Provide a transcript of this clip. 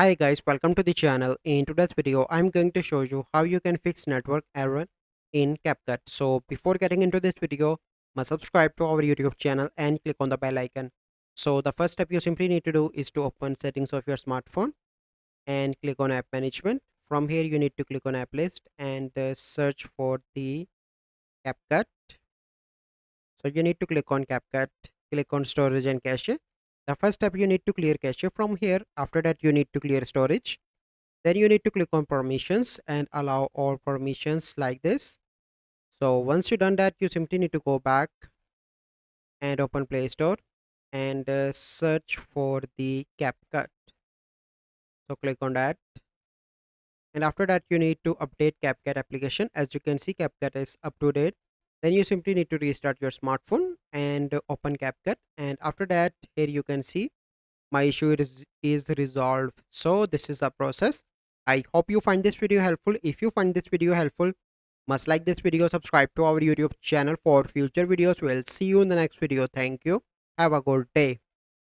Hi guys, welcome to the channel. In today's video, I'm going to show you how you can fix network error in CapCut. So before getting into this video, must subscribe to our YouTube channel and click on the bell icon. So the first step you simply need to do is to open settings of your smartphone and click on app management. From here, you need to click on app list and search for the CapCut. So you need to click on CapCut, click on storage and cache. The first step you need to clear cache from here. After that, you need to clear storage. Then you need to click on permissions and allow all permissions like this. So once you've done that, you simply need to go back and open Play Store and search for the CapCut. So click on that. And after that, you need to update CapCut application. As you can see, CapCut is up to date. Then you simply need to restart your smartphone and open CapCut. And after that, here you can see my issue is resolved. So this is the process. I hope you find this video helpful. If you find this video helpful, must like this video, subscribe to our YouTube channel for future videos. We'll see you in the next video. Thank you. Have a good day.